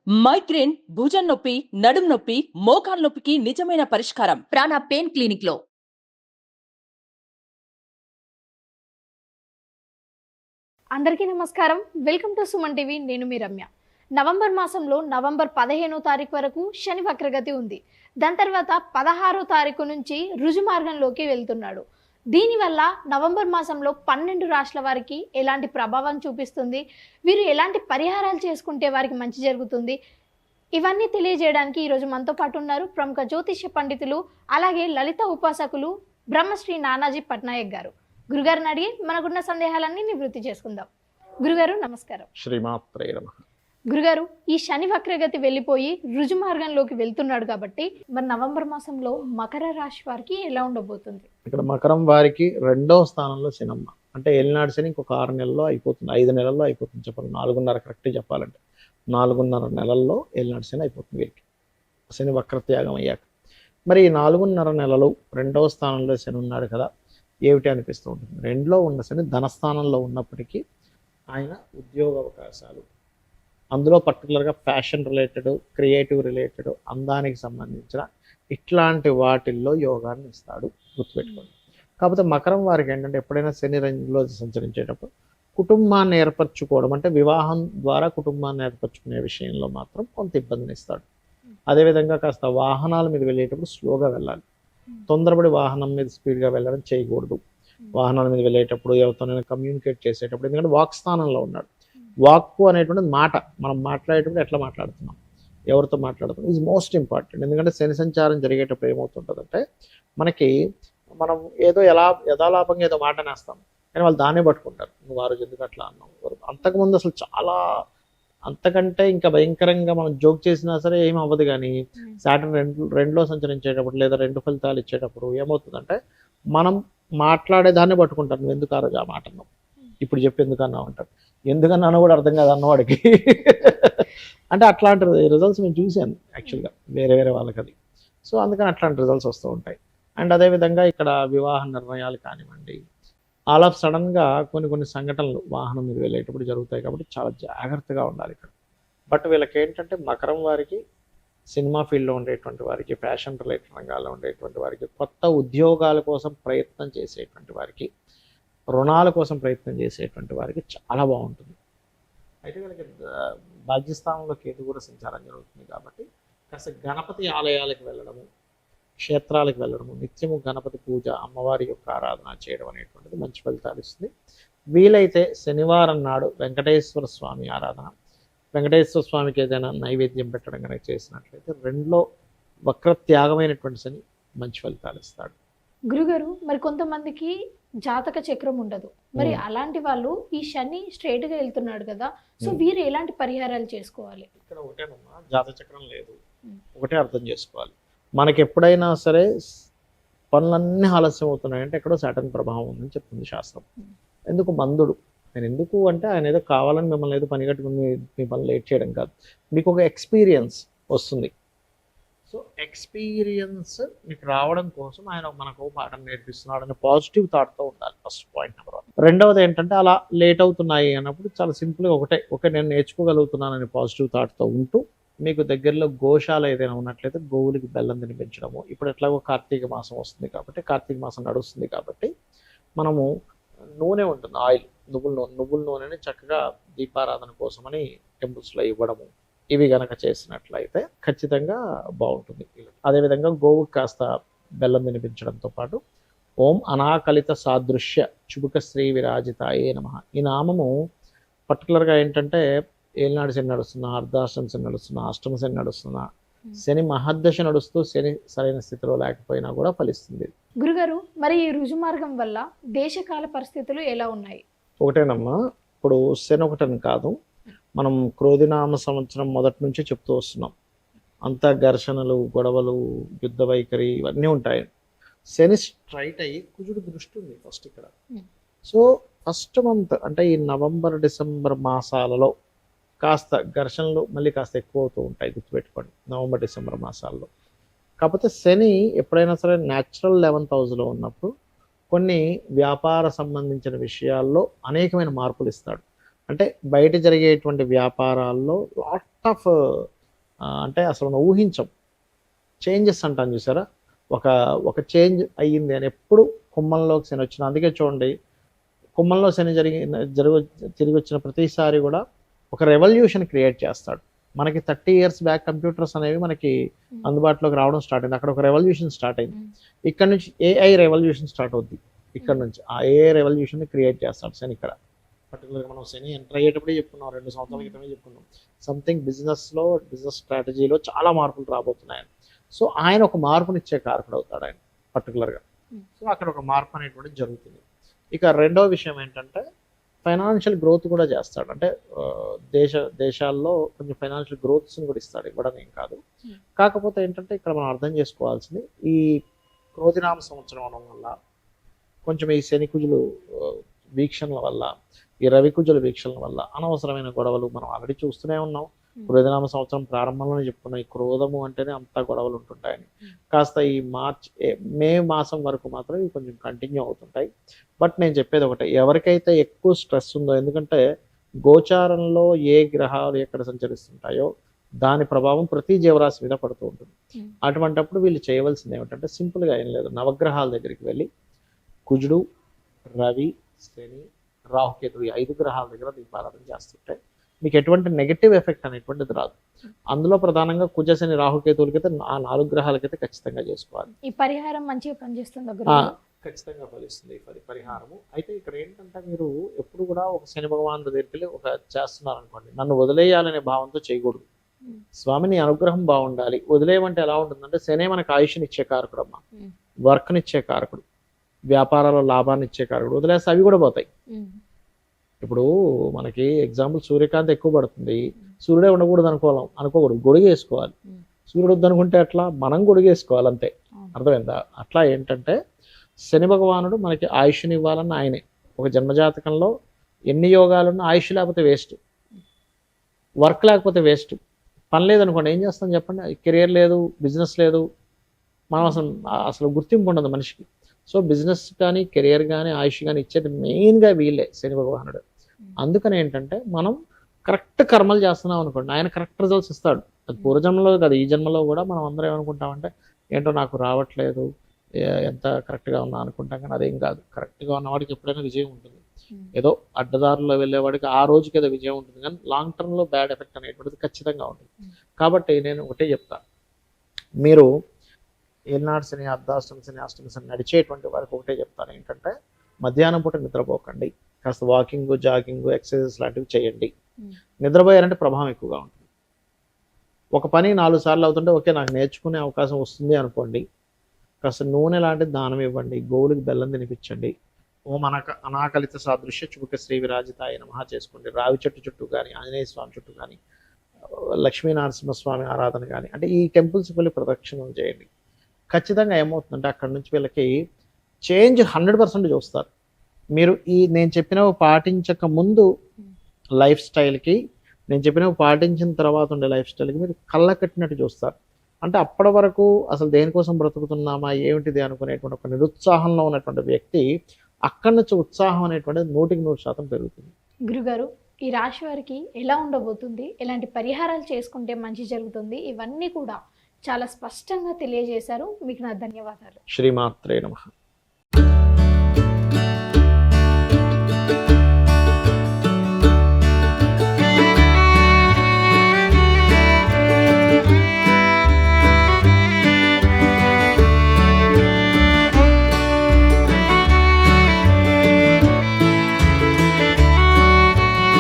Migraine, భుజం నొప్పి, నడుం నొప్పి, మోకాలు నొప్పికి నిజమైన పరిష్కారం ప్రాణ పెయిన్ క్లినిక్ లో. అందరికీ నమస్కారం. Welcome to Suman TV. నేను మీ రమ్య. నవంబర్ మాసంలో నవంబర్ 15వ తారీఖు వరకు శని వక్రగతి ఉంది. దాని తర్వాత 16వ తారీఖు నుంచి రుజు మార్గంలోకి వెళ్తున్నాడు. దీనివల్ల నవంబర్ మాసంలో 12 రాష్ట్రాల వారికి ఎలాంటి ప్రభావం చూపిస్తుంది, వీరు ఎలాంటి పరిహారాలు చేసుకుంటే వారికి మంచి జరుగుతుంది, ఇవన్నీ తెలియజేయడానికి ఈరోజు మనతో పాటు ఉన్నారు ప్రముఖ జ్యోతిష్య పండితులు, అలాగే లలిత ఉపాసకులు బ్రహ్మశ్రీ నానాజీ పట్నాయక్ గారు. గురుగారిని అడిగి మనకున్న సందేహాలన్నీ నివృత్తి చేసుకుందాం. గురుగారు నమస్కారం. శ్రీమాత్రే నమః. గురుగారు, ఈ శని వక్రగతి వెళ్ళిపోయి రుజు మార్గంలోకి వెళ్తున్నాడు కాబట్టి మరి నవంబర్ మాసంలో మకర రాశి వారికి ఎలా ఉండబోతుంది? ఇక్కడ మకరం వారికి 2వ స్థానంలో శనమ్మ, అంటే ఏలినాడు శని ఇంకొక 6 నెలల్లో అయిపోతుంది, 5 నెలల్లో అయిపోతుంది. చెప్పాలి 4.5 కరెక్ట్ చెప్పాలంటే 4.5 నెలల్లో ఏలినాడు శని అయిపోతుంది వీరికి, శని వక్రత్యాగం అయ్యాక. మరి ఈ 4.5 నెలలు 2వ స్థానంలో శని ఉన్నాడు కదా, ఏమిటి అనిపిస్తూ ఉంటుంది. 2లో ఉన్న శని ధనస్థానంలో ఉన్నప్పటికీ ఆయన ఉద్యోగ అవకాశాలు, అందులో పర్టికులర్గా ఫ్యాషన్ రిలేటెడ్, క్రియేటివ్ రిలేటెడ్, అందానికి సంబంధించిన ఇట్లాంటి వాటిల్లో యోగాన్ని ఇస్తాడు, గుర్తుపెట్టుకోండి. కాకపోతే మకరం వారికి ఏంటంటే ఎప్పుడైనా శని రంగులో సంచరించేటప్పుడు కుటుంబాన్ని ఏర్పరచుకోవడం, అంటే వివాహం ద్వారా కుటుంబాన్ని ఏర్పరచుకునే విషయంలో మాత్రం కొంత ఇబ్బందిని ఇస్తాడు. అదేవిధంగా కాస్త వాహనాల మీద వెళ్ళేటప్పుడు స్లోగా వెళ్ళాలి, తొందరపడి వాహనం మీద స్పీడ్గా వెళ్ళడం చేయకూడదు. వాహనాల మీద వెళ్ళేటప్పుడు ఎవరితోనైనా కమ్యూనికేట్ చేసేటప్పుడు, ఎందుకంటే వాక్ స్థానంలో ఉన్నాడు. వాక్కు అనేటువంటిది మాట, మనం మాట్లాడేటప్పుడు ఎట్లా మాట్లాడుతున్నాం, ఎవరితో మాట్లాడుతున్నాం, ఈజ్ మోస్ట్ ఇంపార్టెంట్. ఎందుకంటే శని సంచారం జరిగేటప్పుడు ఏమవుతుంటుందంటే మనకి మనం ఏదో యథాలాపంగా ఏదో మాట నేస్తాం, కానీ వాళ్ళు దాన్నే పట్టుకుంటారు. నువ్వు ఆ రోజు ఎందుకు అట్లా అన్నావు. అంతకుముందు అసలు చాలా అంతకంటే ఇంకా భయంకరంగా మనం జోక్ చేసినా సరే ఏం అవ్వదు. కానీ సాటర్న్ 2లో సంచరించేటప్పుడు లేదా 2 ఫలితాలు ఇచ్చేటప్పుడు ఏమవుతుందంటే మనం మాట్లాడేదాన్ని పట్టుకుంటారు. నువ్వు ఎందుకు ఆ రోజు ఆ మాట అన్నావు, ఇప్పుడు చెప్పి ఎందుకు అన్నావు అంటారు. ఎందుకన్నానో కూడా అర్థం కాదు అన్నవాడికి. అంటే అట్లాంటి రిజల్ట్స్ నేను చూశాను యాక్చువల్గా వేరే వాళ్ళకి అది. సో అందుకని అట్లాంటి రిజల్ట్స్ వస్తూ ఉంటాయి. అండ్ అదేవిధంగా ఇక్కడ వివాహ నిర్ణయాలు కానివ్వండి, ఆల్ ఆఫ్ సడన్గా కొన్ని సంఘటనలు వాహనం మీద వెళ్ళేటప్పుడు జరుగుతాయి. కాబట్టి చాలా జాగ్రత్తగా ఉండాలి ఇక్కడ. బట్ వీళ్ళకి ఏంటంటే మకరం వారికి, సినిమా ఫీల్డ్లో ఉండేటువంటి వారికి, ఫ్యాషన్ రిలేటెడ్ రంగాల్లో ఉండేటువంటి వారికి, కొత్త ఉద్యోగాల కోసం ప్రయత్నం చేసేటువంటి వారికి, రుణాల కోసం ప్రయత్నం చేసేటువంటి వారికి చాలా బాగుంటుంది. అయితే వీళ్ళకి భాగ్యస్థానంలో కేతు కూడా సంచారం జరుగుతుంది కాబట్టి కాస్త గణపతి ఆలయాలకు వెళ్ళడము, క్షేత్రాలకు వెళ్ళడము, నిత్యము గణపతి పూజ, అమ్మవారి యొక్క ఆరాధన చేయడం అనేటువంటిది మంచి ఫలితాలు ఇస్తుంది. వీలైతే శనివారం నాడు వెంకటేశ్వర స్వామి ఆరాధన, వెంకటేశ్వర స్వామికి ఏదైనా నైవేద్యం పెట్టడం కనుక చేసినట్లయితే 2లో వక్రత్యాగమైనటువంటి శని మంచి ఫలితాలు ఇస్తాడు. గురుగారు, మరి కొంతమందికి జాతక చక్రం ఉండదు, మరి అలాంటి వాళ్ళు ఈ శని స్ట్రైట్ గా వెళ్తున్నాడు కదా, సో వీరు ఎలాంటి పరిహారాలు చేసుకోవాలి? ఇక్కడ ఒకటేనమ్మా, జాతక చక్రం లేదు. ఒకటే అర్థం చేసుకోవాలి, మనకి ఎప్పుడైనా సరే పనులన్నీ ఆలస్యం అవుతున్నాయంటే ఎక్కడో సాటర్న్ ప్రభావం ఉందని చెప్తుంది శాస్త్రం. ఎందుకు మందుడు, నేను ఎందుకు అంటే ఆయన ఏదో కావాలని మిమ్మల్ని ఏదో పని కట్టుకుని మీ పని లేట్ చేయడం కాదు, మీకు ఒక ఎక్స్పీరియన్స్ వస్తుంది. సో ఎక్స్పీరియన్స్ మీకు రావడం కోసం ఆయన మనకు పాఠం నేర్పిస్తున్నాడు అనే పాజిటివ్ థాట్తో ఉండాలి, ఫస్ట్ పాయింట్ నెంబర్ 1. రెండవది ఏంటంటే అలా లేట్ అవుతున్నాయి అన్నప్పుడు చాలా సింపుల్గా ఒకటే నేను నేర్చుకోగలుగుతున్నానని పాజిటివ్ థాట్తో ఉంటూ, మీకు దగ్గరలో గోశాల ఏదైనా ఉన్నట్లయితే గోవులకి బెల్లం తినిపించడము. ఇప్పుడు ఎట్లాగో కార్తీక మాసం వస్తుంది కాబట్టి, కార్తీక మాసం నడుస్తుంది కాబట్టి మనము నూనె ఉంటుంది, ఆయిల్, నువ్వుల నూనెని చక్కగా దీపారాధన కోసమని టెంపుల్స్లో ఇవ్వడము, ఇవి గనక చేసినట్లయితే ఖచ్చితంగా బాగుంటుంది. అదేవిధంగా గోవుకి కాస్త బెల్లం తినిపించడంతో పాటు ఓం అనాకలిత సాదృశ్య చుబుక శ్రీ విరాజితాయే నమః, ఈ నామము పర్టికులర్గా ఏంటంటే ఏలినాడు శని నడుస్తున్నా, అర్ధాష్టమ శని నడుస్తున్నా, అష్టమ శని నడుస్తున్నా, శని మహర్దశ నడుస్తూ శని సరైన స్థితిలో లేకపోయినా కూడా ఫలిస్తుంది. గురుగారు, మరి ఈ రుజు మార్గం వల్ల దేశకాల పరిస్థితులు ఎలా ఉన్నాయి? ఒకటేనమ్మా, ఇప్పుడు శని ఒకటని కాదు, మనం క్రోధినామ సంవత్సరం మొదటి నుంచి చెప్తూ వస్తున్నాం. అంతా ఘర్షణలు, గొడవలు, యుద్ధ వైఖరి ఇవన్నీ ఉంటాయి. శని స్ట్రైట్ అయ్యి కుజుడు దృష్టి ఉంది ఫస్ట్ ఇక్కడ. సో ఫస్ట్ మంత్ అంటే ఈ నవంబర్ డిసెంబర్ మాసాలలో కాస్త ఘర్షణలు మళ్ళీ కాస్త ఎక్కువ అవుతూ ఉంటాయి, గుర్తుపెట్టుకోండి, నవంబర్ డిసెంబర్ మాసాల్లో. కాకపోతే శని ఎప్పుడైనా సరే న్యాచురల్ 11th హౌస్లో ఉన్నప్పుడు కొన్ని వ్యాపార సంబంధించిన విషయాల్లో అనేకమైన మార్పులు ఇస్తాడు. అంటే బయట జరిగేటువంటి వ్యాపారాల్లో లాట్ ఆఫ్ అంటే అసలు మనం ఊహించం చేంజెస్ అంటాం చూసారా, ఒక ఒక చేంజ్ అయ్యింది అని ఎప్పుడు కుంభంలోకి శని వచ్చిన. అందుకే చూడండి, కుంభంలో శని తిరిగి వచ్చిన ప్రతిసారి కూడా ఒక రెవల్యూషన్ క్రియేట్ చేస్తాడు. మనకి 30 years బ్యాక్ కంప్యూటర్స్ అనేవి మనకి అందుబాటులోకి రావడం స్టార్ట్ అయింది. అక్కడ ఒక రెవల్యూషన్ స్టార్ట్ అయింది. ఇక్కడ నుంచి ఏఐ రెవల్యూషన్ స్టార్ట్ అవుద్ది. ఇక్కడ నుంచి ఆ ఏఐ రెవల్యూషన్ క్రియేట్ చేస్తాడు శని. ఇక్కడ పర్టికులర్గా మనం శని ఎంటర్ అయ్యేటప్పుడే చెప్పుకున్నాం, 2 సంవత్సరాల క్రితమే చెప్పుకున్నాం, సంథింగ్ బిజినెస్ స్ట్రాటజీలో చాలా మార్పులు రాబోతున్నాయని. సో ఆయన ఒక మార్పునిచ్చే కారకుడు అవుతాడు ఆయన పర్టికులర్గా. సో అక్కడ ఒక మార్పు అనేటువంటిది జరుగుతుంది. ఇక రెండో విషయం ఏంటంటే ఫైనాన్షియల్ గ్రోత్ కూడా చేస్తాడు. అంటే దేశాల్లో కొంచెం ఫైనాన్షియల్ గ్రోత్స్ని కూడా ఇస్తాడు, ఇవ్వడం ఏం కాదు. కాకపోతే ఏంటంటే ఇక్కడ మనం అర్థం చేసుకోవాల్సింది, ఈ క్రోధినామ సంవత్సరం అవడం వల్ల కొంచెం ఈ శనికుజులు వీక్షణల వల్ల, ఈ రవికుజుల వీక్షణల వల్ల అనవసరమైన గొడవలు మనం ఆల్రెడీ చూస్తూనే ఉన్నాం. క్రోధనామ సంవత్సరం ప్రారంభంలోనే చెప్పుకున్నాం, ఈ క్రోధము అంటేనే అంతా గొడవలు ఉంటుంటాయని. కాస్త ఈ మే మాసం వరకు మాత్రం ఇవి కొంచెం కంటిన్యూ అవుతుంటాయి. బట్ నేను చెప్పేది ఒకటే, ఎవరికైతే ఎక్కువ స్ట్రెస్ ఉందో, ఎందుకంటే గోచారంలో ఏ గ్రహాలు ఎక్కడ సంచరిస్తుంటాయో దాని ప్రభావం ప్రతి జీవరాశి మీద పడుతూ ఉంటుంది. అటువంటప్పుడు వీళ్ళు చేయవలసింది ఏమిటంటే సింపుల్గా ఏం లేదు, నవగ్రహాల దగ్గరికి వెళ్ళి కుజుడు, రవి, శని, రాహుకేతుడు, ఈ 5 గ్రహాల దగ్గర దీపారాధన చేస్తుంటే మీకు ఎటువంటి నెగటివ్ ఎఫెక్ట్ అనేటువంటిది రాదు. అందులో ప్రధానంగా కుజ, శని, రాహుకేతువులకైతే ఆ 4 గ్రహాలకైతే ఖచ్చితంగా చేసుకోవాలి. ఈ పరిహారం మంచిగా పనిచేస్తుంది, ఖచ్చితంగా ఫలిస్తుంది ఈ పరిహారము. అయితే ఇక్కడ ఏంటంటే మీరు ఎప్పుడు కూడా ఒక శని భగవాను దగ్గరికి వెళ్ళి ఒక చేస్తున్నారు అనుకోండి, నన్ను వదిలేయాలనే భావంతో చేయకూడదు. స్వామిని అనుగ్రహం బాగుండాలి. వదిలేయమంటే ఎలా ఉంటుందంటే, శనే మనకు ఆయుష్ని ఇచ్చే కారకుడు అమ్మా, వర్క్నిచ్చే కారకుడు, వ్యాపారాల్లో లాభాన్ని ఇచ్చే కారకుడు. వదిలేస్తే అవి కూడా పోతాయి. ఇప్పుడు మనకి ఎగ్జాంపుల్ సూర్యకాంతి ఎక్కువ పడుతుంది, సూర్యుడే ఉండకూడదు అనుకోకూడదు, గొడుగు వేసుకోవాలి. సూర్యుడు వద్దనుకుంటే అట్లా మనం గొడుగు వేసుకోవాలి, అంతే. అర్థమైందా? అట్లా ఏంటంటే శని భగవానుడు మనకి ఆయుష్ని ఇవ్వాలన్న ఆయనే. ఒక జన్మజాతకంలో ఎన్ని యోగాలున్నా ఆయుష్ లేకపోతే వేస్ట్, వర్క్ లేకపోతే వేస్ట్. పని లేదనుకోండి ఏం చేస్తాం చెప్పండి, కెరియర్ లేదు, బిజినెస్ లేదు, మనం అసలు గుర్తింపు ఉండదు మనిషికి. సో బిజినెస్ కానీ కెరియర్ కానీ ఆయుష్ కానీ ఇచ్చేది మెయిన్గా వీళ్ళే, శని భగవానుడు. అందుకని ఏంటంటే మనం కరెక్ట్ కర్మలు చేస్తున్నాం అనుకోండి, ఆయన కరెక్ట్ రిజల్ట్స్ ఇస్తాడు. అది పూర్వజన్మలో కాదు, ఈ జన్మలో కూడా మనం అందరం ఏమనుకుంటామంటే ఏంటో నాకు రావట్లేదు, ఎంత కరెక్ట్గా ఉన్నా అనుకుంటాం. కానీ అదేం కాదు, కరెక్ట్గా ఉన్నవాడికి ఎప్పుడైనా విజయం ఉంటుంది. ఏదో అడ్డదారుల్లో వెళ్ళేవాడికి ఆ రోజుకి ఏదో విజయం ఉంటుంది, కానీ లాంగ్ టర్మ్లో బ్యాడ్ ఎఫెక్ట్ అనేటువంటిది ఖచ్చితంగా ఉంటుంది. కాబట్టి నేను ఒకటే చెప్తాను, మీరు ఏనాడు శని, అర్ధాష్టమి శని, అష్టమి శని నడిచేటువంటి వారికి ఒకటే చెప్తాను ఏంటంటే, మధ్యాహ్నం పూట నిద్రపోకండి, కాస్త వాకింగ్, జాగింగ్, ఎక్సర్సైజెస్ లాంటివి చేయండి. నిద్రపోయారంటే ప్రభావం ఎక్కువగా ఉంటుంది. ఒక పని 4 సార్లు అవుతుంటే ఓకే నాకు నేర్చుకునే అవకాశం వస్తుంది అనుకోండి, కాస్త నూనె లాంటిది దానం ఇవ్వండి, గోవులకి బెల్లం తినిపించండి, ఓం అనాకలిత సాదృశ్య చుబుక శ్రీ విరాజితాయ నమః చేసుకోండి. రావి చెట్టు చుట్టూ కానీ, ఆంజనేయ స్వామి చుట్టూ కానీ, లక్ష్మీనరసింహస్వామి ఆరాధన కానీ, అంటే ఈ టెంపుల్స్కి వెళ్ళి ప్రదక్షిణం చేయండి. ఖచ్చితంగా ఏమవుతుందంటే అక్కడ నుంచి వీళ్ళకి చేంజ్ 100% చూస్తారు. మీరు నేను చెప్పినవి పాటించక ముందు లైఫ్ స్టైల్కి, నేను చెప్పినవి పాటించిన తర్వాత ఉండే లైఫ్ స్టైల్కి మీరు కళ్ళ కట్టినట్టు చూస్తారు. అంటే అప్పటి వరకు అసలు దేనికోసం బ్రతుకుతున్నామా ఏమిటిది అనుకునేటువంటి ఒక నిరుత్సాహంలో ఉన్నటువంటి వ్యక్తి అక్కడి నుంచి ఉత్సాహం అనేటువంటిది 100% పెరుగుతుంది. గురుగారు, ఈ రాశి వారికి ఎలా ఉండబోతుంది, ఎలాంటి పరిహారాలు చేసుకుంటే మంచి జరుగుతుంది, ఇవన్నీ కూడా చాలా స్పష్టంగా తెలియజేశారు. మీకు నా ధన్యవాదాలు. శ్రీమాత్రే నమః.